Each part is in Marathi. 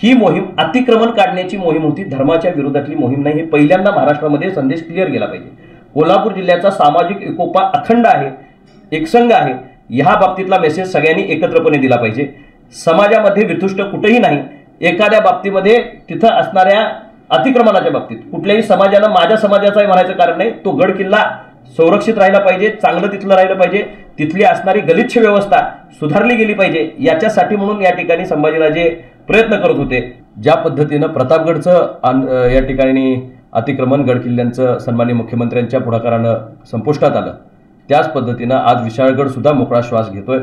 ही मोहीम अतिक्रमण काढण्याची मोहीम होती, धर्माच्या विरोधातली मोहीम नाही। हे पहिल्यांदा महाराष्ट्रामध्ये संदेश क्लिअर गेला पाहिजे। कोल्हापूर जिल्ह्याचा सामाजिक एकोपा अखंड आहे, एकसंघ आहे, ह्या बाबतीतला मेसेज सगळ्यांनी एकत्रपणे दिला पाहिजे। समाजामध्ये वितुष्ट कुठेही नाही। एखाद्या बाबतीमध्ये तिथं असणाऱ्या अतिक्रमणाच्या बाबतीत कुठल्याही समाजानं माझ्या समाजाचा म्हणायचं कारण नाही, तो गड किल्ला संरक्षित राहिला पाहिजे, चांगलं तिथलं राहिलं पाहिजे, तिथली असणारी गलिच्छ व्यवस्था सुधारली गेली पाहिजे, याच्यासाठी म्हणून या ठिकाणी संभाजीराजे प्रयत्न करत होते। ज्या पद्धतीनं प्रतापगडचं या ठिकाणी अतिक्रमण गड किल्ल्यांचं सन्माननीय मुख्यमंत्र्यांच्या पुढाकारानं संपुष्टात आलं, त्याच पद्धतीनं आज विशाळगड सुद्धा मोकळा श्वास घेतोय।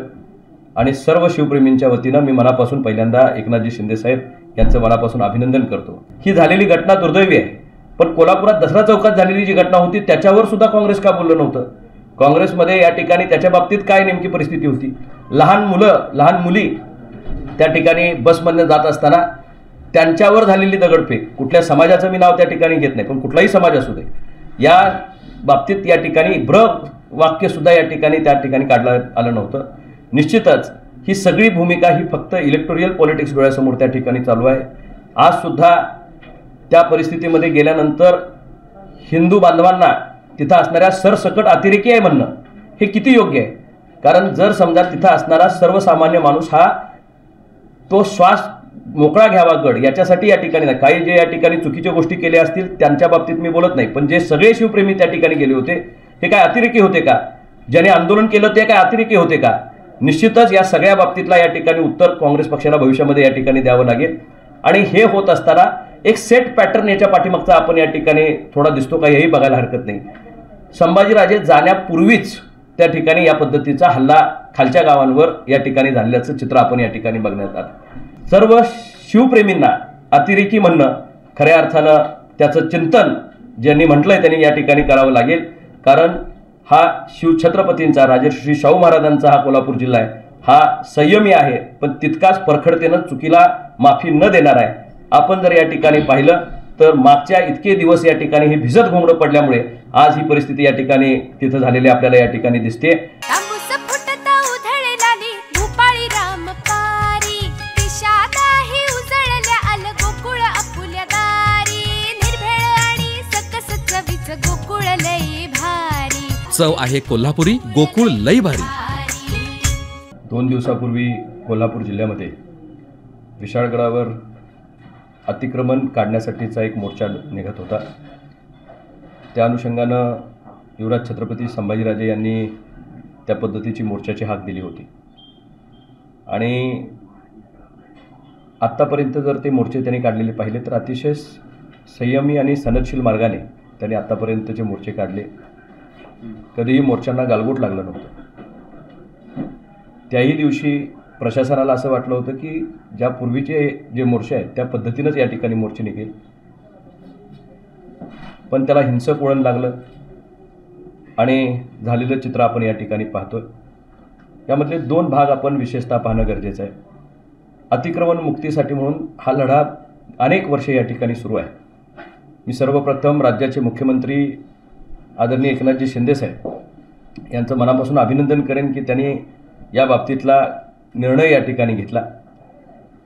आणि सर्व शिवप्रेमींच्या वतीनं मी मनापासून पहिल्यांदा एकनाथजी शिंदे साहेब यांचं मनापासून अभिनंदन करतो। ही झालेली घटना दुर्दैवी आहे, पण कोल्हापुरात दसरा चौकात झालेली जी घटना होती त्याच्यावर सुद्धा काँग्रेस का बोललं नव्हतं? काँग्रेसमध्ये या ठिकाणी त्याच्या बाबतीत काय नेमकी परिस्थिती होती? लहान मुलं लहान मुली त्या ठिकाणी बसमधनं जात असताना त्यांच्यावर झालेली दगडफेक, कुठल्या समाजाचं मी नाव त्या ठिकाणी घेत नाही, पण कुठलाही समाज असू दे, या बाबतीत या ठिकाणी वाक्य सुद्धा या ठिकाणी काढलं आलं नव्हतं। निश्चितच ही सगळी भूमिका ही फक्त इलेक्टोरियल पॉलिटिक्स डोळ्यासमोर त्या ठिकाणी चालू आहे। आज सुद्धा त्या परिस्थितीमध्ये गेल्यानंतर हिंदू बांधवांना तिथं असणाऱ्या सरसकट अतिरेकी आहे म्हणणं हे किती योग्य आहे? कारण जर समजा तिथं असणारा सर्वसामान्य माणूस हा तो श्वास मोकळा घ्यावा गड याच्यासाठी या ठिकाणी नाही, काही जे या ठिकाणी चुकीच्या गोष्टी केल्या असतील त्यांच्या बाबतीत मी बोलत नाही, पण जे सगळे शिवप्रेमी त्या ठिकाणी गेले होते हे काय अतिरेकी होते का? ज्याने आंदोलन केलं ते काय अतिरेकी होते का? निश्चितच या सगळ्या बाबतीतला या ठिकाणी उत्तर काँग्रेस पक्षाला भविष्यामध्ये या ठिकाणी द्यावं लागेल। आणि हे होत असताना एक सेट पॅटर्न याच्या पाठीमागचा आपण या ठिकाणी थोडा दिसतो का हेही बघायला हरकत नाही। संभाजीराजे जाण्यापूर्वीच त्या ठिकाणी या पद्धतीचा हल्ला खालच्या गावांवर या ठिकाणी झालेल्याचं चित्र आपण या ठिकाणी बघण्यात आलं। सर्व शिवप्रेमींना अतिरेकी म्हणणं खऱ्या अर्थानं त्याचं चिंतन ज्यांनी म्हटलंय त्यांनी या ठिकाणी करावं लागेल, कारण हा शिवछत्रपतींचा राजर्षी शाहू महाराजांचा हा कोल्हापूर जिल्हा आहे, हा संयमी आहे, पण तितकाच परखडतेनं चुकीला माफी न देणार आहे। आपण जर या ठिकाणी पाहिलं तर मागच्या इतके दिवस या ठिकाणी हे भिजत घोंगडं पडल्यामुळे आज ही परिस्थिती या ठिकाणी तिथं झालेली आपल्याला या ठिकाणी दिसते। चव आहे कोल्हापुरी, गोकुळ लई भारी। 2 दिवसापूर्वी कोल्हापूर जिल्ह्यामध्ये विशाळगडावर अतिक्रमण काढण्यासाठीचा एक मोर्चा निघत होता। त्या अनुषंगानं युवराज छत्रपती संभाजीराजे यांनी त्या पद्धतीची मोर्चाची हाक दिली होती। आणि आत्तापर्यंत जर ते मोर्चे त्यांनी काढलेले पाहिले तर अतिशय संयमी आणि सनदशील मार्गाने त्यांनी आत्तापर्यंतचे मोर्चे काढले। कधीही मोर्चांना गालबोट लागलं नव्हतं। त्याही दिवशी प्रशासनाला असं वाटलं होतं की ज्या पूर्वीचे जे मोर्चे आहेत त्या पद्धतीनंच या ठिकाणी मोर्चे निघेल, पण त्याला हिंसक वळण लागलं आणि झालेलं चित्र आपण या ठिकाणी पाहतोय। यामधले 2 भाग आपण विशेषतः पाहणं गरजेचं आहे। अतिक्रमण मुक्तीसाठी म्हणून हा लढा अनेक वर्षे या ठिकाणी सुरू आहे। मी सर्वप्रथम राज्याचे मुख्यमंत्री आदरणीय एकनाथजी शिंदे साहेब यांचं मनापासून अभिनंदन करेन की त्यांनी या बाबतीतला निर्णय या ठिकाणी घेतला।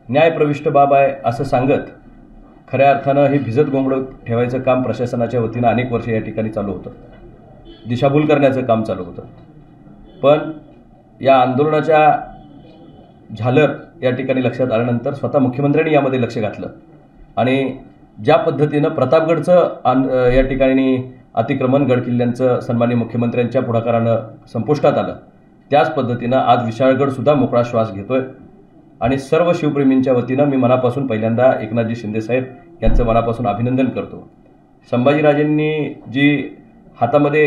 न्यायप्रविष्ट बाब आहे असं सांगत खऱ्या अर्थानं हे भिजत घोंगडं ठेवायचं काम प्रशासनाच्या वतीनं अनेक वर्षे या ठिकाणी चालू होतं, दिशाभूल करण्याचं काम चालू होतं। पण या आंदोलनाच्या झालर या ठिकाणी लक्षात आल्यानंतर स्वतः मुख्यमंत्र्यांनी यामध्ये लक्ष घातलं आणि ज्या पद्धतीनं प्रतापगडचं या ठिकाणी अतिक्रमण गड किल्ल्यांचं सन्माननीय मुख्यमंत्र्यांच्या पुढाकारानं संपुष्टात आलं, त्याच पद्धतीनं आज विशाळगड सुद्धा मोकळा श्वास घेतोय। आणि सर्व शिवप्रेमींच्या वतीनं मी मनापासून पहिल्यांदा एकनाथजी शिंदे साहेब यांचं मनापासून अभिनंदन करतो। संभाजीराजेंनी जी हातामध्ये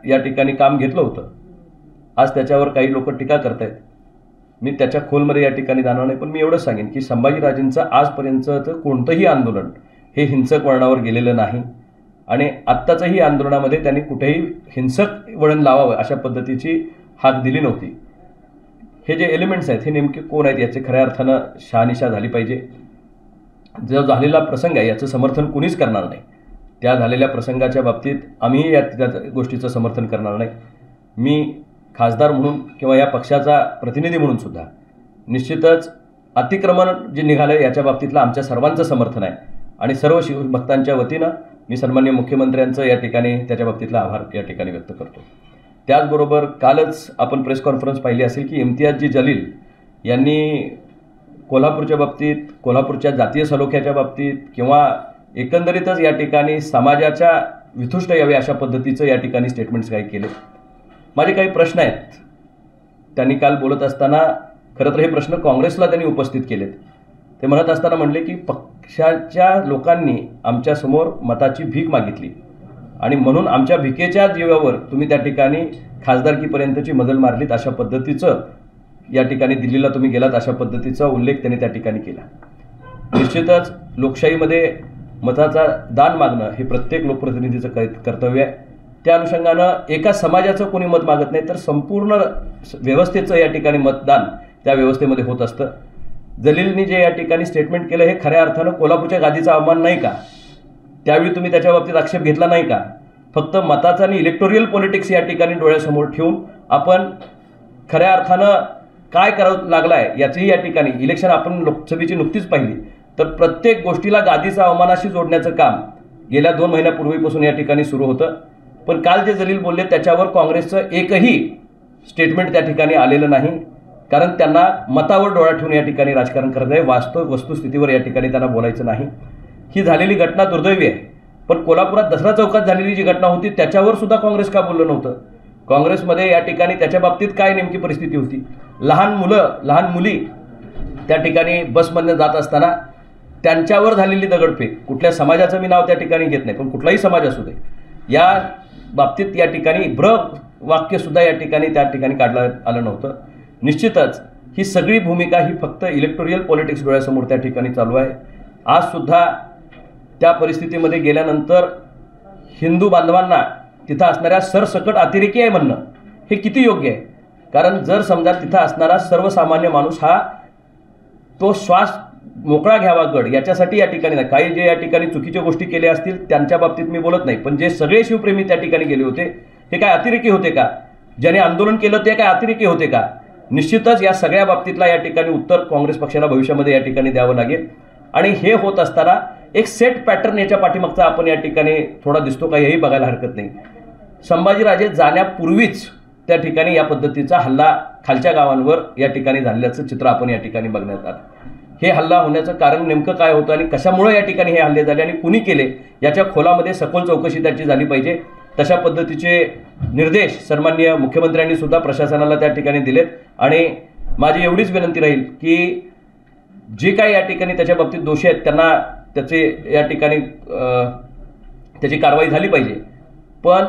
या ठिकाणी काम घेतलं होतं, आज त्याच्यावर काही लोक टीका करतायत। मी त्याच्या खोलमध्ये या ठिकाणी जाणार नाही, पण मी एवढंच सांगेन की संभाजीराजेंचं आजपर्यंतचं कोणतंही आंदोलन हे हिंसक वळणावर गेलेलं नाही आणि आत्ताचंही आंदोलनामध्ये त्यांनी कुठेही हिंसक वळण लावावं अशा पद्धतीची हाक दिली नव्हती। हे जे एलिमेंट्स आहेत हे नेमके कोण आहेत याचे खऱ्या अर्थानं शहानिशा झाली पाहिजे। जो झालेला प्रसंग आहे याचं समर्थन कुणीच करणार नाही, त्या झालेल्या प्रसंगाच्या बाबतीत आम्हीही त्या गोष्टीचं समर्थन करणार नाही। मी खासदार म्हणून किंवा या पक्षाचा प्रतिनिधी म्हणून सुद्धा निश्चितच अतिक्रमण जे निघालं याच्या बाबतीतलं आमच्या सर्वांचं समर्थन आहे आणि सर्व शिवभक्तांच्या वतीनं मी सन्माननीय मुख्यमंत्र्यांचं या ठिकाणी त्याच्या बाबतीतला आभार या ठिकाणी व्यक्त करतो। त्याचबरोबर कालच आपण प्रेस कॉन्फरन्स पाहिली असेल की इम्तियाजी जलील यांनी कोल्हापूरच्या बाबतीत, कोल्हापूरच्या जातीय सलोख्याच्या बाबतीत किंवा एकंदरीतच या ठिकाणी समाजाच्या वितुष्ट यावे अशा पद्धतीचं या ठिकाणी स्टेटमेंट्स काही केले। माझे काही प्रश्न आहेत, त्यांनी काल बोलत असताना खरं तर हे प्रश्न काँग्रेसला त्यांनी उपस्थित केलेत। ते म्हणत असताना म्हणले की पक्षाच्या लोकांनी आमच्यासमोर मताची भीक मागितली आणि म्हणून आमच्या भिकेच्या जीवावर तुम्ही त्या ठिकाणी खासदारकीपर्यंतची मजल मारलीत, अशा पद्धतीचं या ठिकाणी दिल्लीला तुम्ही गेलात अशा पद्धतीचा उल्लेख त्यांनी त्या ठिकाणी केला। निश्चितच लोकशाहीमध्ये मताचा दान मागणं हे प्रत्येक लोकप्रतिनिधीचं कर्तव्य आहे। त्या अनुषंगानं एका समाजाचं कोणी मत मागत नाही तर संपूर्ण व्यवस्थेचं या ठिकाणी मतदान त्या व्यवस्थेमध्ये होत असतं। जलीलनी जे या ठिकाणी स्टेटमेंट केलं हे खऱ्या अर्थानं कोल्हापूरच्या गादीचा अवमान नाही का? त्यावेळी तुम्ही त्याच्या बाबतीत आक्षेप घेतला नाही का? फक्त मताचा आणि इलेक्टोरियल पॉलिटिक्स या ठिकाणी डोळ्यासमोर ठेवून आपण खऱ्या अर्थानं काय करावं लागलं आहे याचीही या ठिकाणी इलेक्शन आपण लोकसभेची नुकतीच पाहिली तर प्रत्येक गोष्टीला गादीचा अवमानाशी जोडण्याचं काम गेल्या 2 महिन्यापूर्वीपासून या ठिकाणी सुरू होतं। पण काल जे जलील बोलले त्याच्यावर काँग्रेसचं एकही स्टेटमेंट त्या ठिकाणी आलेलं नाही, कारण त्यांना मतावर डोळा ठेवून या ठिकाणी राजकारण करत आहे। वस्तुस्थितीवर या ठिकाणी त्यांना बोलायचं नाही। ही झालेली घटना दुर्दैवी आहे, पण कोल्हापुरात दसरा चौकात झालेली जी घटना होती त्याच्यावर सुद्धा काँग्रेस का बोललं नव्हतं? काँग्रेसमध्ये या ठिकाणी त्याच्या बाबतीत काय नेमकी परिस्थिती होती? लहान मुली त्या ठिकाणी बसमधनं जात असताना त्यांच्यावर झालेली दगडफेक, कुठल्या समाजाचं मी नाव त्या ठिकाणी घेत नाही पण कुठलाही समाज असू दे, या बाबतीत या ठिकाणी वाक्यसुद्धा या ठिकाणी त्या ठिकाणी काढलं आलं नव्हतं। निश्चितच ही सगळी भूमिका ही फक्त इलेक्टोरियल पॉलिटिक्स डोळ्यासमोर त्या ठिकाणी चालू आहे। आजसुद्धा त्या परिस्थितीमध्ये गेल्यानंतर हिंदू बांधवांना तिथं असणाऱ्या सरसकट अतिरेकी आहे म्हणणं हे किती योग्य आहे? कारण जर समजा तिथं असणारा सर्वसामान्य माणूस हा तो श्वास मोकळा घ्यावा गड याच्यासाठी या ठिकाणी नाही, काही जे या ठिकाणी चुकीच्या गोष्टी केल्या असतील त्यांच्या बाबतीत मी बोलत नाही, पण जे सगळे शिवप्रेमी त्या ठिकाणी गेले होते हे काय अतिरेकी होते का? ज्याने आंदोलन केलं ते काय अतिरेकी होते का? निश्चितच या सगळ्या बाबतीतला या ठिकाणी उत्तर काँग्रेस पक्षाला भविष्यामध्ये या ठिकाणी द्यावं लागेल आणि हे होत असताना एक सेट पॅटर्न याच्या पाठीमागचा आपण या ठिकाणी थोडा दिसतो का हेही बघायला हरकत नाही। संभाजीराजे जाण्यापूर्वीच त्या ठिकाणी या पद्धतीचा हल्ला खालच्या गावांवर या ठिकाणी झाल्याचं चित्र आपण या ठिकाणी बघण्यात आलं। हे हल्ला होण्याचं कारण नेमकं काय होतं आणि कशामुळे या ठिकाणी हे हल्ले झाले आणि कुणी केले याच्या खोलामध्ये सखोल चौकशी त्याची झाली पाहिजे। तशा पद्धतीचे निर्देश सन्माननीय मुख्यमंत्र्यांनी सुद्धा प्रशासनाला त्या ठिकाणी दिलेत आणि माझी एवढीच विनंती राहील की जे काही या ठिकाणी त्याच्या बाबतीत दोषी आहेत त्यांना त्याचे या ठिकाणी त्याची कारवाई झाली पाहिजे, पण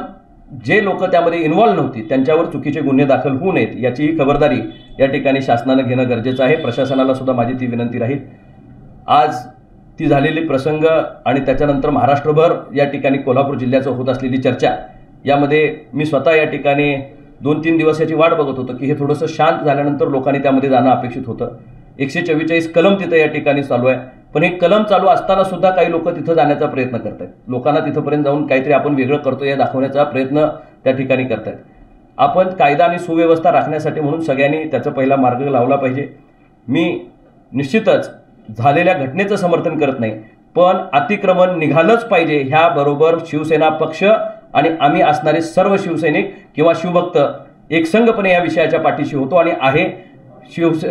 जे लोक त्यामध्ये इन्व्हॉल्व नव्हती त्यांच्यावर चुकीचे गुन्हे दाखल होऊ नयेत याचीही खबरदारी या ठिकाणी शासनानं घेणं गरजेचं आहे। प्रशासनाला सुद्धा माझी ती विनंती राहील। आज ती झालेली प्रसंग आणि त्याच्यानंतर महाराष्ट्रभर या ठिकाणी कोल्हापूर जिल्ह्याचं होत असलेली चर्चा यामध्ये मी स्वतः या ठिकाणी 2-3 दिवस याची वाट बघत होतो की हे थोडंसं शांत झाल्यानंतर लोकांनी त्यामध्ये जाणं अपेक्षित होतं। 144 कलम तिथं या ठिकाणी चालू आहे, पण हे कलम चालू असताना सुद्धा काही लोक तिथं जाण्याचा प्रयत्न करत आहेत, लोकांना तिथंपर्यंत जाऊन काहीतरी आपण वेगळं करतो या दाखवण्याचा प्रयत्न त्या ठिकाणी करत आहेत। आपण कायदा आणि सुव्यवस्था राखण्यासाठी म्हणून सगळ्यांनी त्याचा पहिला मार्ग लावला पाहिजे। मी निश्चितच झालेल्या घटनेचं समर्थन करत नाही, पण अतिक्रमण निघालंच पाहिजे ह्याबरोबर शिवसेना पक्ष आणि आम्ही असणारे सर्व शिवसैनिक किंवा शिवभक्त एकसंघपणे या विषयाच्या पाठीशी होतो आणि आहे।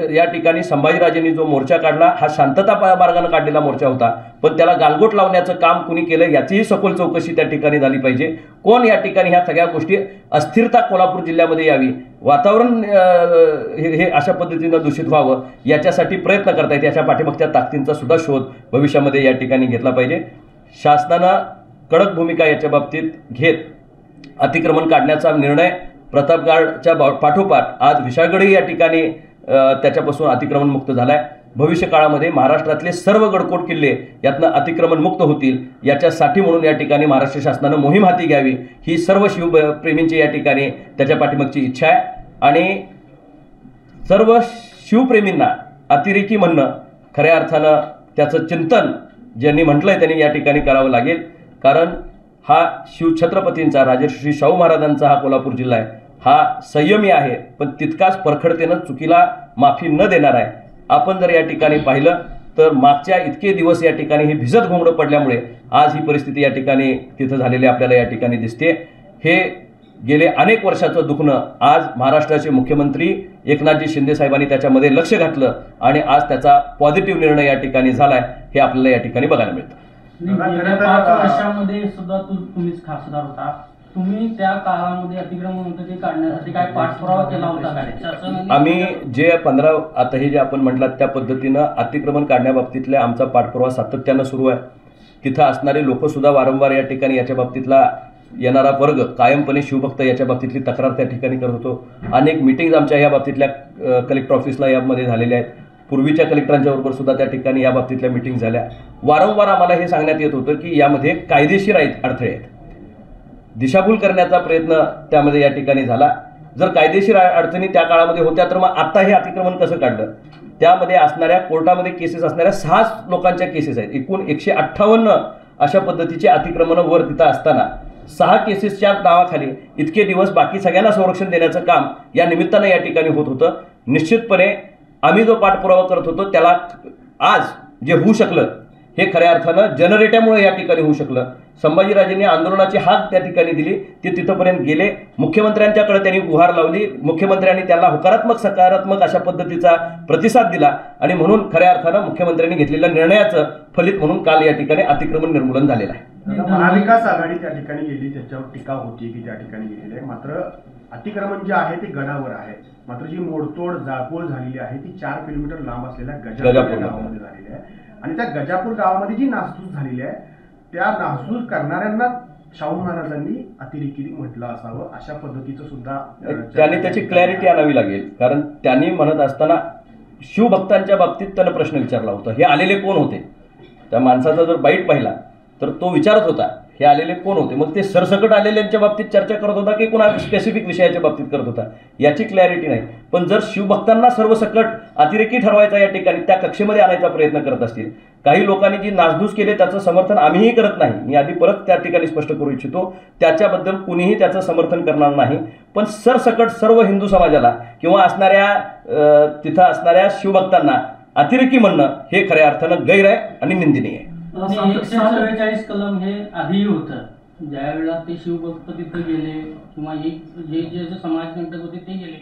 या ठिकाणी संभाजीराजेंनी जो मोर्चा काढला हा शांतता मार्गाने काढलेला मोर्चा होता, पण त्याला गालबोट लावण्याचं काम कुणी केलं याचीही सखोल चौकशी त्या ठिकाणी झाली पाहिजे। कोण या ठिकाणी ह्या सगळ्या गोष्टी अस्थिरता कोल्हापूर जिल्ह्यामध्ये यावी, वातावरण हे अशा पद्धतीनं दूषित व्हावं याच्यासाठी प्रयत्न करतायत, याच्या पाठीमागच्या ताकदींचा सुद्धा शोध भविष्यामध्ये या ठिकाणी घेतला पाहिजे। शासनानं कडक भूमिका याच्या बाबतीत घेत अतिक्रमण काढण्याचा निर्णय प्रतापगडच्या पाठोपाठ आज विशाळगडही या ठिकाणी त्याच्यापासून अतिक्रमण मुक्त झालाय। भविष्य काळामध्ये महाराष्ट्रातले सर्व गडकोट किल्ले यातनं अतिक्रमण मुक्त होतील याच्यासाठी म्हणून या ठिकाणी महाराष्ट्र शासनानं मोहीम हाती घ्यावी ही सर्व शिवप्रेमींची या ठिकाणी त्याच्या पाठीमागची इच्छा आहे आणि सर्व शिवप्रेमींना अतिरेकी म्हणणं खऱ्या अर्थानं त्याचं चिंतन ज्यांनी म्हटलंय त्यांनी या ठिकाणी करावं लागेल, कारण हा शिवछत्रपतींचा राजर्षी शाहू महाराजांचा हा कोल्हापूर जिल्हा आहे, हा संयमी आहे पण तितकाच परखडतेनं चुकीला माफी न देणार आहे। आपण जर या ठिकाणी पाहिलं तर मागच्या इतके दिवस या ठिकाणी हे भिजत घोंगडं पडल्यामुळे आज ही परिस्थिती या ठिकाणी तिथं झालेली आपल्याला या ठिकाणी दिसते। हे गेले अनेक वर्षाचं दुखणं आज महाराष्ट्राचे मुख्यमंत्री एकनाथजी शिंदे साहेबांनी त्याच्यामध्ये लक्ष घातलं आणि आज त्याचा पॉझिटिव्ह निर्णय या ठिकाणी झालाय हे आपल्याला या ठिकाणी बघायला मिळतं। गेल्या 5 वर्षांमध्ये सुद्धा तुम्हीच खासदार होता, तुम्ही त्या काळामध्ये अतिक्रमण होतं ते काढण्यासाठी काय पाठपुरावा केला होता का? आम्ही जे 15 आता हे जे आपण म्हटलात त्या पद्धतीनं अतिक्रमण काढण्याबाबतीतल्या आमचा पाठपुरावा सातत्यानं सुरू आहे। तिथं असणारे लोक सुद्धा वारंवार या ठिकाणी याच्या बाबतीतला येणारा वर्ग कायमपणे शिवभक्त याच्या बाबतीतली तक्रार त्या ठिकाणी करत होतो। अनेक मीटिंग्ज आमच्या या बाबतीतल्या कलेक्टर ऑफिसला यामध्ये झालेल्या आहेत, पूर्वीच्या कलेक्टरांच्या बरोबर सुद्धा त्या ठिकाणी या बाबतीतल्या मीटिंग झाल्या। वारंवार आम्हाला हे सांगण्यात येत होतं की यामध्ये कायदेशीर अडथळे आहेत, दिशाभूल करण्याचा प्रयत्न त्यामध्ये या ठिकाणी झाला। जर कायदेशीर अडचणी त्या काळामध्ये होत्या तर मग आता हे अतिक्रमण कसं काढलं? त्यामध्ये असणाऱ्या कोर्टामध्ये केसेस असणाऱ्या 6 लोकांच्या केसेस आहेत, एकूण 158 अशा पद्धतीचे अतिक्रमण वर तिथं असताना 6 केसेसच्या नावाखाली इतके दिवस बाकी सगळ्यांना संरक्षण देण्याचं काम या निमित्तानं या ठिकाणी होत होतं। निश्चितपणे आम्ही जो पाठपुरावा करत होतो त्याला आज जे होऊ शकलं हे खऱ्या अर्थानं जनरेट्यामुळे या ठिकाणी होऊ शकलं। संभाजीराजेंनी आंदोलनाची हाक त्या ठिकाणी दिली, ते तिथपर्यंत गेले, मुख्यमंत्र्यांच्याकडे त्यांनी गुहार लावली, मुख्यमंत्र्यांनी त्यांना होकारात्मक सकारात्मक अशा पद्धतीचा प्रतिसाद दिला आणि म्हणून खऱ्या अर्थानं मुख्यमंत्र्यांनी घेतलेल्या निर्णयाचं फलित म्हणून काल या ठिकाणी अतिक्रमण निर्मूलन झालेलं आहे। महाविकास आघाडी त्या ठिकाणी गेली, त्याच्यावर टीका होती की त्या ठिकाणी गेलेली आहे, मात्र अतिक्रमण जे आहे ते गडावर आहे, मात्र जी मोडतोड जाळपोळ झालेली आहे ती 4 किलोमीटर लांब असलेल्या गजापूर गावामध्ये झालेली आहे आणि त्या गजापूर गावामध्ये जी नासधूस झालेली आहे त्या नासधूस करणाऱ्यांना शाहू महाराजांनी अतिरेकी म्हटलं असावं अशा पद्धतीचं सुद्धा त्यांनी त्याची क्लॅरिटी आणावी लागेल, कारण त्यांनी म्हणत असताना शिवभक्तांच्या बाबतीत त्यानं प्रश्न विचारला होता, हे आलेले कोण होते? त्या माणसाचा जर बाईट पाहिला तर तो विचारत होता हे आलेले कोण होते, मग ते सरसकट आलेल्यांच्या बाबतीत चर्चा करत होता की कोणा स्पेसिफिक विषयाच्या बाबतीत करत होता याची क्लॅरिटी नाही। पण जर शिवभक्तांना सर्वसकट अतिरेकी ठरवायचा या ठिकाणी त्या कक्षेमध्ये आणायचा प्रयत्न करत असतील, काही लोकांनी जी नासधूस केली त्याचं समर्थन आम्हीही करत नाही, मी आधी परत त्या ठिकाणी स्पष्ट करू इच्छितो, त्याच्याबद्दल कुणीही त्याचं समर्थन करणार नाही, पण सरसकट सर्व हिंदू समाजाला किंवा असणाऱ्या तिथं असणाऱ्या शिवभक्तांना अतिरेकी म्हणणं हे खऱ्या अर्थानं गैर आहे आणि निंदनीय आहे। 144 कलम हे आधीही होतं, ज्या वेळेला ते शिवभक्त तिथे गेले किंवा जे जे समाजकंटक होते ते गेले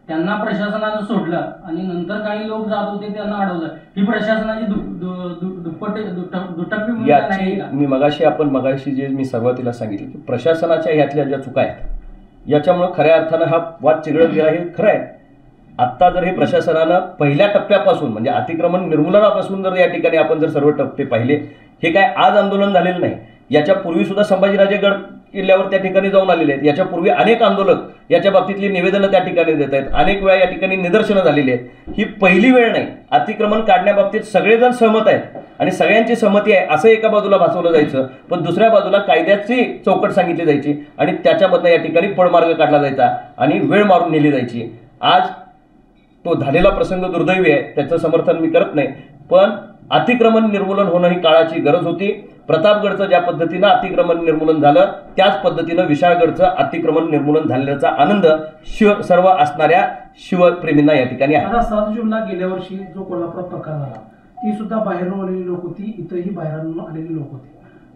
त्यांना प्रशासनानं सोडलं आणि नंतर काही लोक जात होते त्यांना अडवलं, ही प्रशासनाची दुटप्पी याची मी मगाशी जे मी सुरुवातीला सांगितलं की प्रशासनाच्या ह्यातल्या ज्या चुका आहेत याच्यामुळे खऱ्या अर्थानं हा वाद चिघळत गेला हे खरं आहे। आत्ता जर हे प्रशासनानं पहिल्या टप्प्यापासून म्हणजे अतिक्रमण निर्मूलनापासून जर या ठिकाणी आपण जर सर्व टप्पे पाहिले, हे काय आज आंदोलन झालेलं नाही, याच्या पूर्वी सुद्धा संभाजीराजे गड किल्ल्यावर त्या ठिकाणी जाऊन आलेले आहेत, याच्या पूर्वी अनेक आंदोलक याच्या बाबतीतली निवेदनं त्या ठिकाणी देत आहेत, अनेक वेळा या ठिकाणी निदर्शनं झालेली आहेत, ही पहिली वेळ नाही। अतिक्रमण काढण्याबाबतीत सगळेजण सहमत आहेत आणि सगळ्यांची सहमती आहे असं एका बाजूला भासवलं जायचं, पण दुसऱ्या बाजूला कायद्याची चौकट सांगितली जायची आणि त्याच्यामधनं या ठिकाणी पळमार्ग काढला जायचा आणि वेळ मारून नेली जायची। आज तो झालेला प्रसंग दुर्दैवी आहे, त्याचं समर्थन मी करत नाही, पण अतिक्रमण निर्मूलन होणं ही काळाची गरज होती। प्रतापगडचं ज्या पद्धतीनं अतिक्रमण निर्मूलन झालं त्याच पद्धतीनं विशाळगडचं अतिक्रमण निर्मूलन झाल्याचा आनंद सर्व असणाऱ्या शिवप्रेमींना या ठिकाणी आहे। आता 7 जूनला गेल्या वर्षी जो कोल्हापुरात प्रकार झाला ती सुद्धा बाहेरून आलेली लोक होती, इथंही बाहेरून आलेली लोक होती,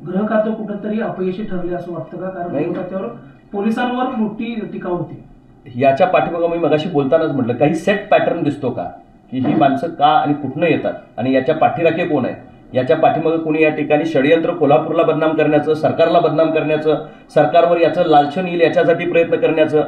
गृह खातं कुठंतरी अपयशी ठरले असं वाटतं का? कारण त्यावर पोलिसांवर मोठी टीका होती। याच्या पाठीमागं मी मगाशी बोलतानाच म्हटलं काही सेट पॅटर्न दिसतो का की ही माणसं का आणि कुठनं येतात आणि याच्या पाठीराखे कोण आहेत, याच्या पाठीमागं कोणी या ठिकाणी षडयंत्र कोल्हापूरला बदनाम करण्याचं, सरकारला बदनाम करण्याचं, सरकारवर याचं लालचन येईल याच्यासाठी प्रयत्न करण्याचं,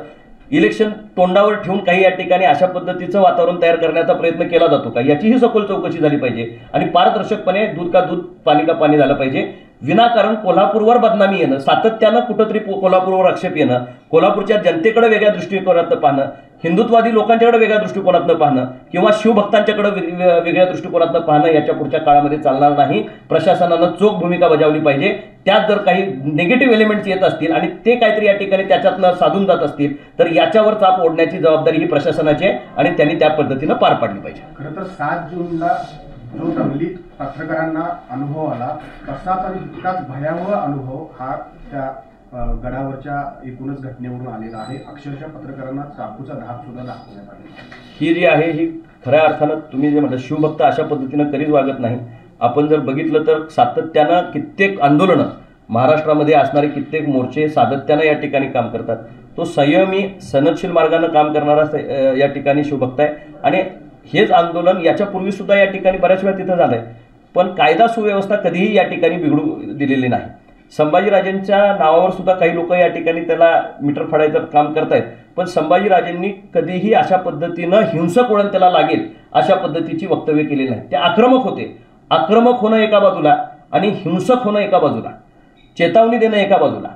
इलेक्शन तोंडावर ठेवून काही या ठिकाणी अशा पद्धतीचं वातावरण तयार करण्याचा प्रयत्न केला जातो का, याचीही सखोल चौकशी झाली पाहिजे आणि पारदर्शकपणे दूध का दूध पाणी का पाणी झालं पाहिजे। विनाकारण कोल्हापूरवर बदनामी येणं, सातत्यानं कुठंतरी कोल्हापूरवर आक्षेप येणं, कोल्हापूरच्या जनतेकडे वेगळ्या दृष्टिकोनातनं पाहणं, हिंदुत्वादी लोकांच्याकडे वेगळ्या दृष्टिकोनातनं पाहणं किंवा शिवभक्तांच्याकडे वेगळ्या दृष्टिकोनातनं पाहणं याच्या पुढच्या काळामध्ये चालणार नाही। प्रशासनानं चोख भूमिका बजावली पाहिजे। त्यात जर काही निगेटिव्ह एलिमेंट्स येत असतील आणि ते काहीतरी या ठिकाणी त्याच्यातनं साधून जात असतील तर याच्यावर चाप ओढण्याची जबाबदारी ही प्रशासनाची आहे आणि त्यांनी त्या पद्धतीनं पार पाडली पाहिजे। खरं तर 7 जूनला जो दंगलीत पत्रकारांना अनुभव आला तसाच आणि तितकाच भयावह अनुभव हा त्या गडावरच्या एकूणच घटनेवरून आलेला आहे. अक्षरशः पत्रकारांना चाकूचा धाक सुद्धा दाखवण्यात आला. ही जी आहे ही खऱ्या अर्थानं तुम्ही जे म्हणता शिवभक्त अशा पद्धतीनं कधीच वागत नाही. आपण जर बघितलं तर सातत्यानं कित्येक आंदोलनं महाराष्ट्रामध्ये असणारे कित्येक मोर्चे सातत्यानं या ठिकाणी काम करतात. तो संयमी सनदशील मार्गानं काम करणारा या ठिकाणी शिवभक्त आहे. आणि हेच आंदोलन याच्यापूर्वी सुद्धा या ठिकाणी बऱ्याच वेळा तिथं झालंय, पण कायदा सुव्यवस्था कधीही या ठिकाणी बिघडू दिलेली नाही. संभाजीराजेंच्या नावावर सुद्धा काही लोक या ठिकाणी त्याला मीटर फाडायचं काम करतायत, पण संभाजीराजेंनी कधीही अशा पद्धतीनं हिंसक वळण त्याला लागेल अशा पद्धतीची वक्तव्य केली नाही. ते आक्रमक होते. आक्रमक होणं एका बाजूला आणि हिंसक होणं एका बाजूला, चेतावणी देणं एका बाजूला.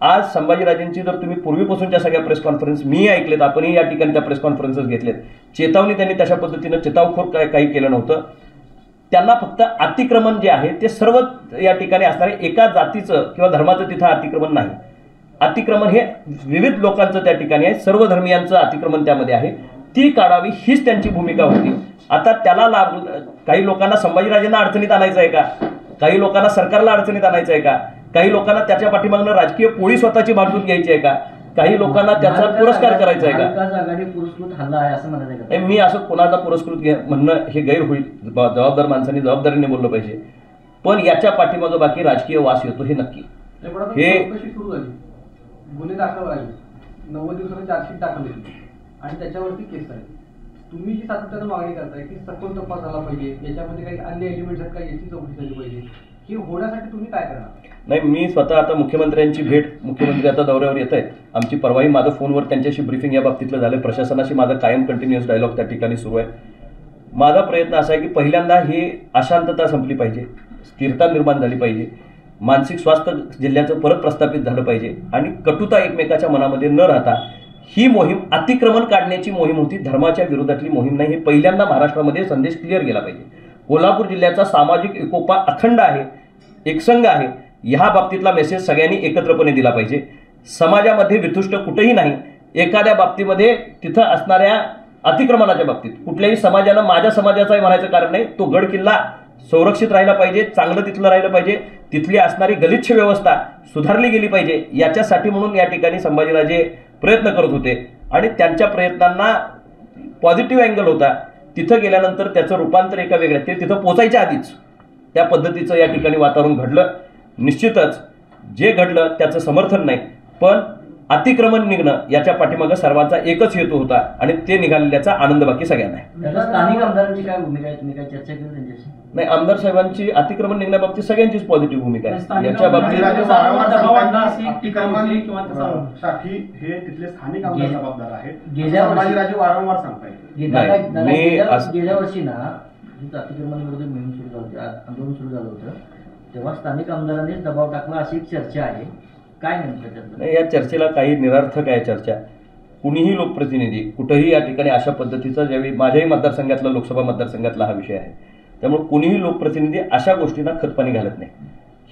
आज संभाजीराजेंची जर तुम्ही पूर्वीपासूनच्या सगळ्या प्रेस कॉन्फरन्स मी ऐकलेत, आपणही या ठिकाणी त्या प्रेस कॉन्फरन्सेस घेतलेत, चेतावणी त्यांनी तशा पद्धतीनं चितावखोर काही केलं नव्हतं. त्यांना फक्त अतिक्रमण जे आहे ते सर्व या ठिकाणी असणारे एका जातीचं किंवा धर्माचं तिथं अतिक्रमण नाही. अतिक्रमण हे विविध लोकांचं त्या ठिकाणी आहे, सर्व धर्मियांचं अतिक्रमण त्यामध्ये आहे. ती काढावी हीच त्यांची भूमिका होती. आता त्याला काही लोकांना संभाजीराजेंना अडचणीत आणायचं आहे का, काही लोकांना सरकारला अडचणीत आणायचं आहे का, काही लोकांना त्याच्या पाठीमागनं राजकीय पोळी स्वतःची बाजून घ्यायची आहे का, काही लोकांना त्याचा पुरस्कार करायचा आहे का. पुरस्कृत हल्ला आहे असं म्हणायचं. मी असं कोणाचा पुरस्कृत म्हणणं हे गैर होईल. जबाबदार माणसांनी जबाबदारीने बोललं पाहिजे, पण याच्या पाठीमागं बाकी राजकीय वास येतो हे नक्की. हे सुरू झाली, गुन्हे दाखल झाले, 90 दिवसांनी चार्जशीट दाखल झाली आणि त्याच्यावरती केस आहे. तुम्ही जी सातत्यानं मागणी करताय की सखोल तपास झाला पाहिजे, याच्यामध्ये काही अन्य एलिमेंट्स आहेत का, याची चौकशी झाली पाहिजे, हे होण्यासाठी तुम्ही काय करणार? नाही, मी स्वतः आता मुख्यमंत्र्यांची भेट, मुख्यमंत्री आता दौऱ्यावर येत आहेत आमची. परवाही माझं फोनवर त्यांच्याशी ब्रीफिंग या बाबतीतलं झालं. प्रशासनाशी माझा कायम कंटिन्युअस डायलॉग त्या ठिकाणी सुरू आहे. माझा प्रयत्न असा आहे की पहिल्यांदा ही अशांतता संपली पाहिजे, स्थिरता निर्माण झाली पाहिजे, मानसिक स्वास्थ्य जिल्ह्याचं परत प्रस्थापित झालं पाहिजे आणि कटुता एकमेकाच्या मनामध्ये न राहता ही मोहीम अतिक्रमण काढण्याची मोहीम होती, धर्माच्या विरोधातली मोहीम नाही. हे पहिल्यांदा महाराष्ट्रामध्ये संदेश क्लिअर गेला पाहिजे. कोल्हापूर जिल्ह्याचा सामाजिक एकोपा अखंड आहे, एकसंघ आहे. ह्या बाबतीतला मेसेज सगळ्यांनी एकत्रपणे दिला पाहिजे. समाजामध्ये वितुष्ट कुठेही नाही. एखाद्या बाबतीमध्ये तिथं असणाऱ्या अतिक्रमणाच्या बाबतीत कुठल्याही समाजानं माझ्या समाजाचाही म्हणायचं कारण नाही. तो गड किल्ला संरक्षित राहिला पाहिजे, चांगलं तिथलं राहिलं पाहिजे, तिथली असणारी गलिच्छ व्यवस्था सुधारली गेली पाहिजे. याच्यासाठी म्हणून या ठिकाणी संभाजीराजे प्रयत्न करत होते आणि त्यांच्या प्रयत्नांना पॉझिटिव्ह अँगल होता. तिथं गेल्यानंतर त्याचं रूपांतर एका वेगळ्या तिथं पोचायच्या आधीच त्या पद्धतीचं या ठिकाणी वातावरण घडलं. निश्चितच जे घडलं त्याचं समर्थन नाही, पण अतिक्रमण निघणं याच्या पाठीमागं सर्वांचा एकच हेतू होता आणि ते निघालेल्याचा आनंद बाकी सगळ्यांना आहे. स्थानिक आमदारांची काय भूमिका आहे, तुम्ही काय चर्चा केली त्यांच्याशी? नाही, आमदार साहेबांची अतिक्रमण निघण्याबाबतीत सगळ्यांचीच पॉझिटिव्ह भूमिका आहे. याच्या बाबतीत साठी हे तिथले स्थानिक आमदार जबाबदार आहेत, संभाजीराजे वारंवार सांगतायत. गेल्या वर्षी ना अतिक्रमण विरोधी मोहीम सुरू झाली, आंदोलन सुरू झालं होतं, तेव्हा स्थानिक आमदारांनीच दबाव टाकला अशी एक चर्चा आहे. काय नेमकं त्यातलं? या चर्चेला काही निरर्थक आहे चर्चा. कुणीही लोकप्रतिनिधी कुठेही या ठिकाणी अशा पद्धतीचा, ज्यावेळी माझ्याही मतदारसंघातला लोकसभा मतदारसंघातला हा विषय आहे, त्यामुळे कुणीही लोकप्रतिनिधी अशा गोष्टींना खतपाणी घालत नाही.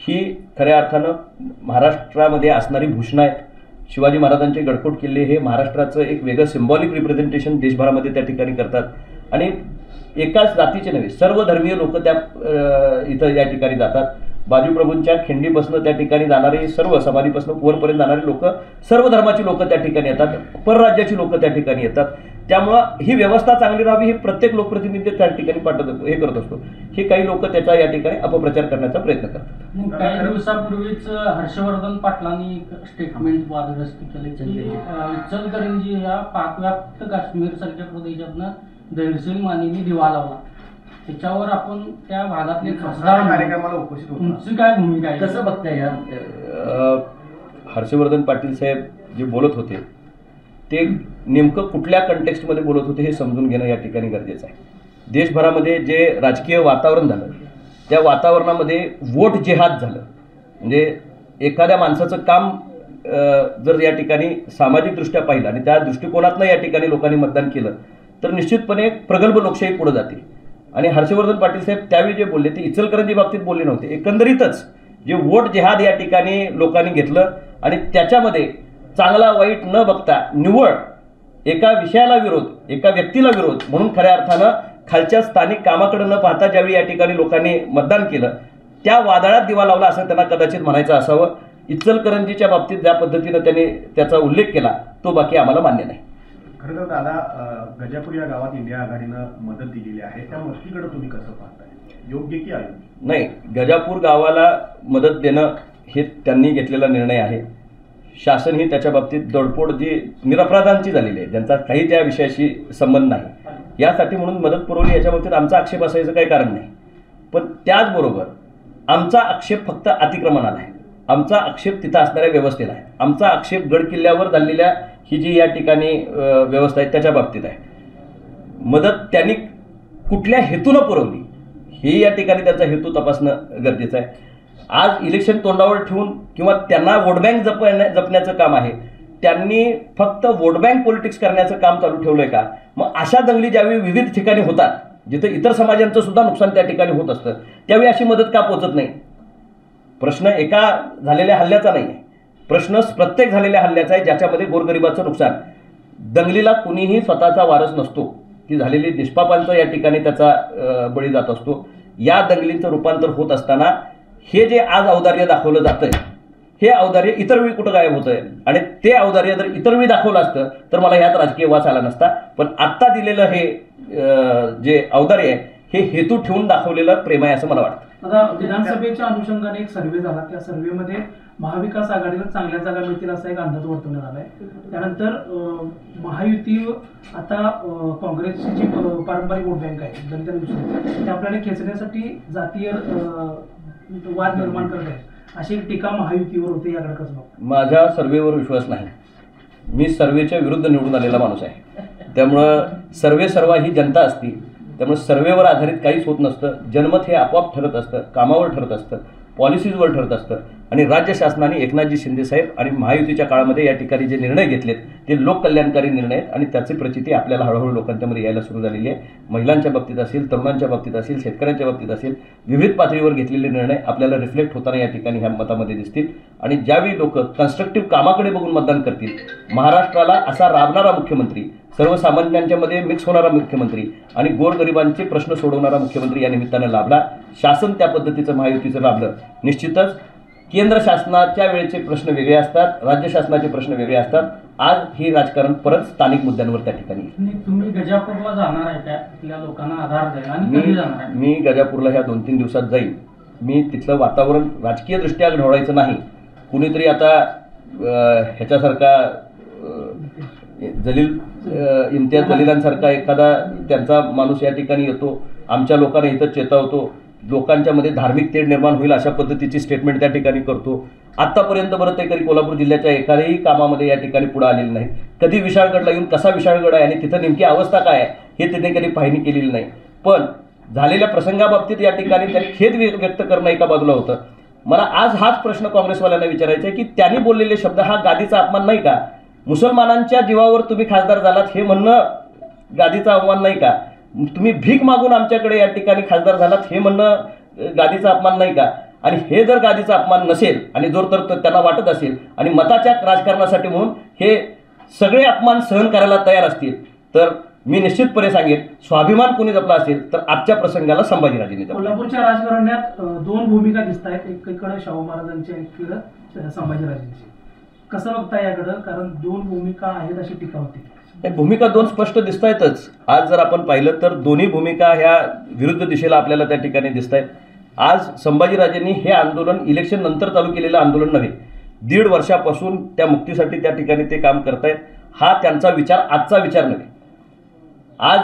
ही खऱ्या अर्थानं महाराष्ट्रामध्ये असणारी भूषणं आहेत. शिवाजी महाराजांचे गडकोट किल्ले हे महाराष्ट्राचं एक वेगळं सिम्बॉलिक रिप्रेझेंटेशन देशभरामध्ये त्या ठिकाणी करतात आणि एकाच जातीचे नव्हे, सर्व धर्मीय लोक त्या इथं या ठिकाणी जातात. बाजूप्रभूंच्या खिंडीपासून त्या ठिकाणी जाणारे सर्व, समाधीपासून वरपर्यंत जाणारे लोक, सर्व धर्माची लोक त्या ठिकाणी येतात, परराज्याची लोक त्या ठिकाणी येतात. त्यामुळं ही व्यवस्था चांगली राहावी हे प्रत्येक लोकप्रतिनिधी त्या ठिकाणी हे करत असतो. हे काही लोक त्याचा या ठिकाणी अपप्रचार करण्याचा प्रयत्न करतात. काही दिवसापूर्वीच हर्षवर्धन पाटलांनी एक स्टेटमेंट वादग्रस्त केले की इचलकरंजी ह्या पाकव्याप्त काश्मीर सारख्या प्रदेशातनं दहशतवादी मानेनी दिवा लावला. त्याच्यावर आपण त्या भागातले खासदार कार्यक्रमाला उपस्थित होतो, तुमची काय भूमिका आहे, कसं बघताय? हर्षवर्धन पाटील साहेब जे बोलत होते ते नेमकं कुठल्या कंटेक्स्टमध्ये बोलत होते हे समजून घेणं या ठिकाणी गरजेचं आहे. देशभरामध्ये जे राजकीय वातावरण झालं त्या वातावरणामध्ये वोट जेहाद झालं. म्हणजे एखाद्या माणसाचं काम जर या ठिकाणी सामाजिकदृष्ट्या पाहिलं आणि त्या दृष्टिकोनातनं या ठिकाणी लोकांनी मतदान केलं तर निश्चितपणे प्रगल्भ लोकशाही पुढे जाते. आणि हर्षवर्धन पाटील साहेब त्यावेळी जे बोलले ते इचलकरंजी बाबतीत बोलले नव्हते. एकंदरीतच जे वोट जेहाद या ठिकाणी लोकांनी घेतलं आणि त्याच्यामध्ये चांगला वाईट न बघता निव्वळ एका विषयाला विरोध, एका व्यक्तीला विरोध म्हणून खऱ्या अर्थानं खालच्या स्थानिक कामाकडे न पाहता ज्यावेळी या ठिकाणी लोकांनी मतदान केलं त्या वादळात दिवा लावला असं त्यांना कदाचित म्हणायचं असावं. इचलकरंजीच्या बाबतीत ज्या पद्धतीनं त्याने त्याचा उल्लेख केला तो बाकी आम्हाला मान्य नाही. खरं तर दादा, गजापूर या गावात इंडिया आघाडीनं मदत दिलेली आहे, त्या मदतीकडे तुम्ही कसं पाहताय, योग्य की अयोग्य? नाही, गजापूर गावाला मदत देणं हे त्यांनी घेतलेला निर्णय आहे. शासन ही त्याच्या बाबतीत दडपड जी निरपराधांची झालेली आहे, ज्यांचा काही त्या विषयाशी संबंध नाही, यासाठी म्हणून मदत पुरवली, याच्या बाबतीत आमचा आक्षेप असायचं काही कारण नाही. पण त्याचबरोबर आमचा आक्षेप फक्त अतिक्रमणाला आहे, आमचा आक्षेप तिथं असणाऱ्या व्यवस्थेला आहे, आमचा आक्षेप गड किल्ल्यावर झालेल्या ही जी या ठिकाणी व्यवस्था आहे त्याच्या बाबतीत आहे. मदत त्यांनी कुठल्या हेतूनं पुरवली हे या ठिकाणी त्याचा हेतू तपासणं गरजेचं आहे. आज इलेक्शन तोंडावर ठेवून किंवा त्यांना वोट बँक जपण्याचं काम आहे, त्यांनी फक्त वोट बँक पॉलिटिक्स करण्याचं काम चालू ठेवलंय का? मग अशा दंगली ज्यावेळी विविध ठिकाणी होतात, जिथे इतर समाजांचं सुद्धा नुकसान त्या ठिकाणी होत असतं, त्यावेळी अशी मदत का पोहोचत नाही? प्रश्न एका झालेल्या हल्ल्याचा नाही आहे, प्रश्न प्रत्येक झालेल्या हल्ल्याचा आहे ज्याच्यामध्ये गोरगरिबाचं नुकसान. दंगलीला कुणीही स्वतःचा वारस नसतो, ती झालेली निष्पापांचा या ठिकाणी त्याचा बळी जात असतो. या दंगलीचं रूपांतर होत असताना हे जे आज औदार्य दाखवलं जातंय, हे औदार्य इतर वेळी कुठं गायब होतंय? आणि ते औदार्य जर इतर वेळी दाखवलं असतं तर मला यात राजकीय वास आला नसता. पण आत्ता दिलेलं हे जे औदार्य आहे हे हेतू ठेवून दाखवलेलं प्रेम आहे असं मला वाटतं. आता विधानसभेच्या अनुषंगाने एक सर्व्हे झाला, त्या सर्व्हेमध्ये महाविकास आघाडीला चांगल्या जागा मिळतील असा एक अंदाज वर्तवण्यात आलाय. त्यानंतर महायुती आता काँग्रेसची जी पारंपरिक वोट बँक आहे दलितांविषयी, ते आपल्याला खेचण्यासाठी जातीय वाद निर्माण करत आहे अशी एक टीका महायुतीवर होते. याकडे कसं बघता? माझ्या सर्व्हेवर विश्वास नाही. मी सर्व्हेच्या विरुद्ध निवडून आलेला माणूस आहे, त्यामुळं सर्व्हे सर्व ही जनता असती, त्यामुळे सर्व्हेवर आधारित काहीच होत नसतं. जनमत हे आपोआप ठरत असतं, कामावर ठरत असतं, पॉलिसीजवर ठरत असतं. आणि राज्य शासनाने एकनाथजी शिंदेसाहेब आणि महायुतीच्या काळामध्ये या ठिकाणी जे निर्णय घेतलेत ते लोककल्याणकारी निर्णय आहेत आणि त्याची प्रचिती आपल्याला हळूहळू लोकांच्यामध्ये यायला सुरू झालेली आहे. महिलांच्या बाबतीत असेल, तरुणांच्या बाबतीत असेल, शेतकऱ्यांच्या बाबतीत असेल, विविध पातळीवर घेतलेले निर्णय आपल्याला रिफ्लेक्ट होताना या ठिकाणी ह्या मतामध्ये दिसतील. आणि ज्यावेळी लोक कन्स्ट्रक्टिव्ह कामाकडे बघून मतदान करतील, महाराष्ट्राला असा राबणारा मुख्यमंत्री, सर्वसामान्यांच्या मध्ये मिक्स होणारा मुख्यमंत्री आणि गोरगरिबांचे प्रश्न सोडवणारा मुख्यमंत्री या निमित्तानं लाभला. शासन त्या पद्धतीचं महायुतीचं लाभलं. निश्चितच केंद्र शासनाच्या वेळेचे प्रश्न वेगळे असतात, राज्य शासनाचे प्रश्न वेगळे असतात. आज हे राजकारण परत स्थानिक मुद्द्यांवर त्या ठिकाणी. तुम्ही गजापूरला जाणार आहे का? तिथल्या लोकांना आधार द्यायला आणि कधी जाणार आहे? मी गजापूरला ह्या 2-3 दिवसात जाईल. मी तिथलं वातावरण राजकीय दृष्ट्या ढवळायचं नाही. कुणीतरी आता ह्याच्यासारखा जलील इम्तियाज जलीलांसारखा एखादा त्यांचा माणूस या ठिकाणी येतो, आमच्या लोकांना इथं चेतावतो, लोकांच्या मध्ये धार्मिक तेढ निर्माण होईल अशा पद्धतीची स्टेटमेंट त्या ठिकाणी करतो. आत्तापर्यंत बरं ते कधी कोल्हापूर जिल्ह्याच्या एखाद्याही कामामध्ये या ठिकाणी पुढे आलेलं नाही. कधी विशाळगडला येऊन कसा विशाळगड आहे आणि तिथं नेमकी अवस्था काय आहे हे त्यांनी कधी पाहणी केलेली नाही. पण झालेल्या प्रसंगाबाबतीत या ठिकाणी त्यांनी खेद व्यक्त करणं एका बाजूला होतं. मला आज हाच प्रश्न काँग्रेसवाल्यांना विचारायचा आहे की त्यांनी बोललेले शब्द हा गादीचा अपमान नाही का? मुसलमानांच्या जीवावर तुम्ही खासदार झालात हे म्हणणं गादीचा अपमान नाही का? तुम्ही भीक मागून आमच्याकडे या ठिकाणी खासदार झालात हे म्हणणं गादीचा अपमान नाही का? आणि हे जर गादीचा अपमान नसेल आणि जर तर त्यांना वाटत असेल आणि मताच्या राजकारणासाठी म्हणून हे सगळे अपमान सहन करायला तयार असतील तर मी निश्चितपणे सांगेन, स्वाभिमान कोणी जपला असेल तर आजच्या प्रसंगाला संभाजीराजेंनी जपला. कोल्हापूरच्या राजकारण्यात दोन भूमिका दिसत आहेत, एकीकडे शाहू महाराजांच्या, एकीकडे संभाजीराजेंची. कसं बघता याकडं? कारण दोन भूमिका आहेत अशी टीका होती. भूमिका दोन स्पष्ट दिसत आहेतच. आज जर आपण पाहिलं तर दोन्ही भूमिका ह्या विरुद्ध दिशेला आपल्याला त्या ठिकाणी दिसत आहेत. आज संभाजीराजेंनी हे आंदोलन इलेक्शन नंतर चालू केलेलं आंदोलन नव्हे, 1.5 वर्षापासून त्या मुक्तीसाठी त्या ठिकाणी ते काम करतायत. हा त्यांचा विचार आजचा विचार नव्हे. आज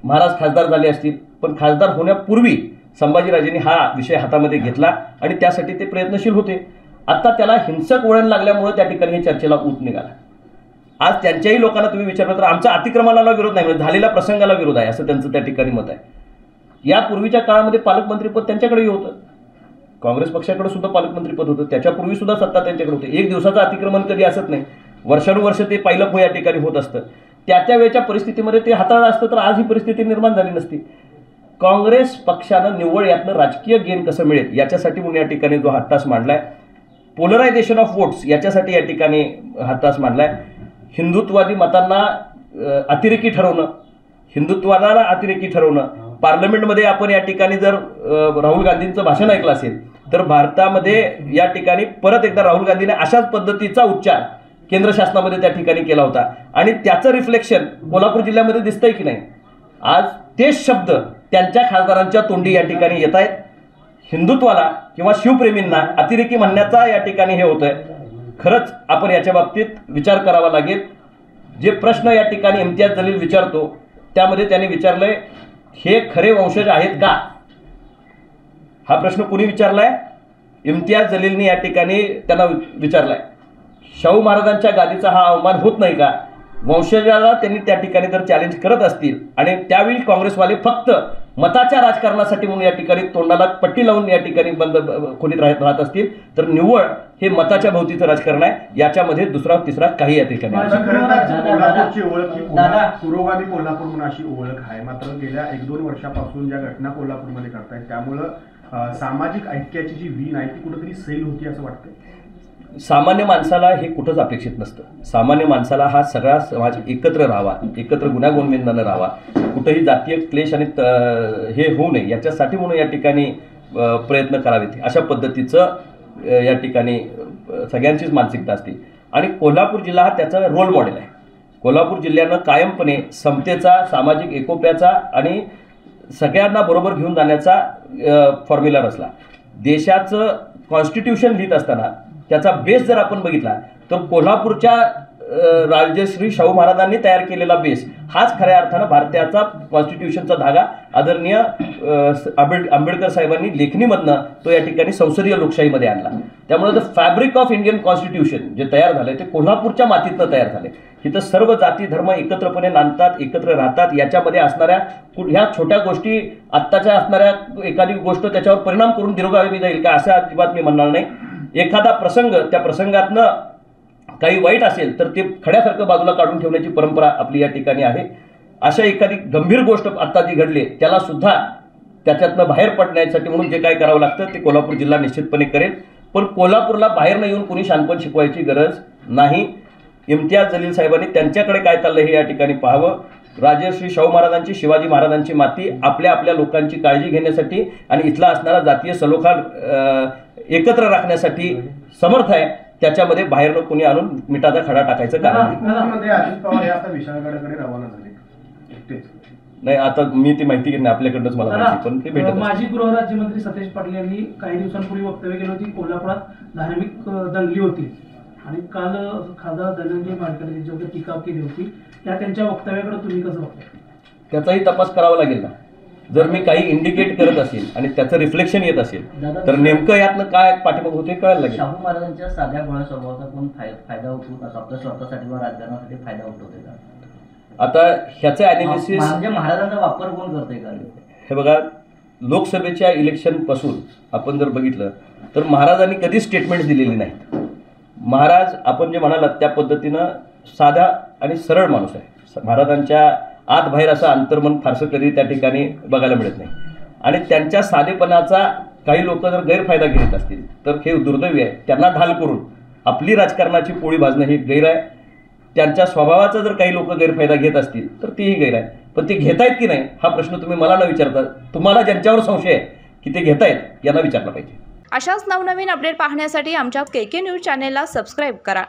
महाराज खासदार झाले असतील पण खासदार होण्यापूर्वी संभाजीराजेंनी हा विषय हातामध्ये घेतला आणि त्यासाठी ते प्रयत्नशील होते. आता त्याला हिंसक वळण लागल्यामुळे त्या ठिकाणी हे चर्चेला ऊत निघाला. आज त्यांच्याही लोकांना तुम्ही विचारलं तर आमचा अतिक्रमणाला विरोध नाही, म्हणजे झालेल्या प्रसंगाला विरोध आहे असं त्यांचं त्या ठिकाणी मत आहे. यापूर्वीच्या काळामध्ये पालकमंत्रीपद त्यांच्याकडेही होतं, काँग्रेस पक्षाकडे सुद्धा पालकमंत्रीपद होतं, त्याच्यापूर्वी सुद्धा सत्ता त्यांच्याकडे होती. एक दिवसाचं अतिक्रमण कधी असत नाही, वर्षानुवर्ष ते पाहिलं या ठिकाणी होत असतं. त्या वेळच्या परिस्थितीमध्ये ते हाताळलं असतं तर आज ही परिस्थिती निर्माण झाली नसती. काँग्रेस पक्षानं निव्वळ यातनं राजकीय गेन कसं मिळेल याच्यासाठी म्हणून या ठिकाणी जो हट्टास मांडलाय, पोलरायझेशन ऑफ वोट्स याच्यासाठी या ठिकाणी हट्टास मांडलाय. हिंदुत्ववादी मतांना अतिरेकी ठरवणं, हिंदुत्वाला अतिरेकी ठरवणं पार्लमेंटमध्ये आपण या ठिकाणी जर राहुल गांधींचं भाषण ऐकलं असेल तर भारतामध्ये या ठिकाणी परत एकदा राहुल गांधीने अशाच पद्धतीचा उच्चार केंद्र शासनामध्ये त्या ठिकाणी केला होता आणि त्याचं रिफ्लेक्शन कोल्हापूर जिल्ह्यामध्ये दिसतंय की नाही. आज तेच शब्द त्यांच्या खासदारांच्या तोंडी या ठिकाणी येत आहेत. हिंदुत्वाला किंवा शिवप्रेमींना अतिरेकी म्हणण्याचा या ठिकाणी हे होतंय. खरंच आपण याच्या बाबतीत विचार करावा लागेल. जे प्रश्न या ठिकाणी इम्तियाज जलील विचारतो त्यामध्ये त्यांनी विचारलंय हे खरे वंशज आहेत का. हा प्रश्न कुणी विचारलाय? इम्तियाज जलीलनी या ठिकाणी त्यांना विचारलाय. शाहू महाराजांच्या गादीचा हा अवमान होत नाही का? वंशजाला त्यांनी त्या ठिकाणी जर चॅलेंज करत असतील आणि त्यावेळी काँग्रेसवाले फक्त मताच्या राजकारणासाठी म्हणून या ठिकाणी तोंडाला पट्टी लावून या ठिकाणी बंद खोलीत राहत असतील तर निव्वळ हे मताच्या भोवतीचं राजकारण आहे. याच्यामध्ये दुसरा तिसरा काही या ठिकाणी कोल्हापूरची ओळख ही पुरोगामी कोल्हापूर म्हणून अशी ओळख आहे. मात्र गेल्या 1-2 वर्षापासून ज्या घटना कोल्हापूरमध्ये घडतायत त्यामुळं सामाजिक ऐक्याची जी वीण आहे ती कुठेतरी सैल होती असं वाटतंय. सामान्य माणसाला हे कुठंच अपेक्षित नसतं. सामान्य माणसाला हा सगळा समाज एकत्र राहावा, एकत्र गुण्यागोविंदानं राहावा, कुठंही जातीय क्लेश आणि हे होऊ नये याच्यासाठी म्हणून या ठिकाणी प्रयत्न करावेत अशा पद्धतीचं या ठिकाणी सगळ्यांचीच मानसिकता असते. आणि कोल्हापूर जिल्हा हा त्याचा रोल मॉडेल आहे. कोल्हापूर जिल्ह्यानं कायमपणे समतेचा, सामाजिक एकोप्याचा आणि सगळ्यांना बरोबर घेऊन जाण्याचा फॉर्म्युला रचला. देशाचं कॉन्स्टिट्यूशन लिहित असताना त्याचा बेस जर आपण बघितला तर कोल्हापूरच्या राजश्री शाहू महाराजांनी तयार केलेला बेस हाच खऱ्या अर्थानं भारताचा कॉन्स्टिट्यूशनचा धागा आदरणीय आंबेडकर साहेबांनी लेखणीमधनं तो या ठिकाणी संसदीय लोकशाहीमध्ये आणला. त्यामुळे the fabric of Indian constitution जे तयार झालंय ते कोल्हापूरच्या मातीतनं तयार झाले. इथं सर्व जाती धर्म एकत्रपणे नांदतात, एकत्र राहतात. याच्यामध्ये असणाऱ्या ह्या छोट्या गोष्टी आत्ताच्या असणाऱ्या एखादी गोष्ट त्याच्यावर परिणाम करून दीर्घकाळी जाईल का असं अजिबात मी म्हणणार नाही. एखादा प्रसंग त्या प्रसंगातनं काही वाईट असेल तर ते खड्यासारखं बाजूला काढून ठेवण्याची परंपरा आपली या ठिकाणी आहे. अशा एखादी गंभीर गोष्ट आत्ता जी घडली त्याला सुद्धा त्याच्यातनं बाहेर पडण्यासाठी म्हणून जे काय करावं लागतं ते कोल्हापूर जिल्हा निश्चितपणे करेल. पण कोल्हापूरला बाहेर न येऊन कोणी शानपण शिकवायची गरज नाही. इम्तियाज जलील साहेबांनी त्यांच्याकडे काय चाललं हे या ठिकाणी पाहावं. राजश्री शाहू महाराजांची, शिवाजी महाराजांची माती आपल्या आपल्या लोकांची काळजी घेण्यासाठी आणि इथला असणारा जातीय सलोखा एकत्र राखण्यासाठी समर्थ आहे. त्याच्यामध्ये बाहेरनं कोणी आणून मिठाचा खडा टाकायचं कारण अजित पवार हे आता विशाळगडाकडे रवाना झाले नाही. आता मी ती माहिती घेणे आपल्याकडनंच मला माहिती पण ते भेटत. माजी गृहराज्यमंत्री सतेज पाटील यांनी काही दिवसांपूर्वी वक्तव्य केली होती कोल्हापुरात धार्मिक दंगली होती आणि काल खासदार धनंजय माडकर यांच्यावर टीका केली होती. या त्यांच्या वक्तव्याकडे तुम्ही कसं बघता? त्याचाही तपास करावा लागेल ना. जर मी काही इंडिकेट करत असेल आणि त्याचं रिफ्लेक्शन येत असेल तर नेमकं यातनं काय पाठीमाग होते कळायला लागेल. शाहू महाराजांच्या साध्या भोळ्या स्वभावाचा पण फायदा होतो असं आपल्या स्वतःसाठी व राजकारणासाठी फायदा होतोय का? आता ह्याचं अॅनालिसिस म्हणजे महाराजांचा वापर कोण करतोय का? हे बघा, लोकसभेच्या इलेक्शन पासून आपण जर बघितलं तर महाराजांनी कधी स्टेटमेंट दिलेली नाहीत. महाराज आपण जे म्हणालात त्या पद्धतीनं साधा आणि सरळ माणूस आहे. महाराजांच्या आत बाहेर असं अंतर्मन फारसं कधी त्या ठिकाणी बघायला मिळत नाही. आणि त्यांच्या साधेपणाचा काही लोक जर गैरफायदा घेत असतील तर हे दुर्दैवी आहे. त्यांना ढाल करून आपली राजकारणाची पोळी भाजणं हे गैर आहे. त्यांच्या स्वभावाचा जर काही लोक गैरफायदा घेत असतील तर तेही गैर आहे. पण ते घेतायत की नाही हा प्रश्न तुम्ही मला न विचारता तुम्हाला ज्यांच्यावर संशय आहे की ते घेतायत यांना विचारला पाहिजे. अशाच नवनवीन अपडेट पाहण्यासाठी आमच्या KK न्यूज चॅनेलला सबस्क्राईब करा.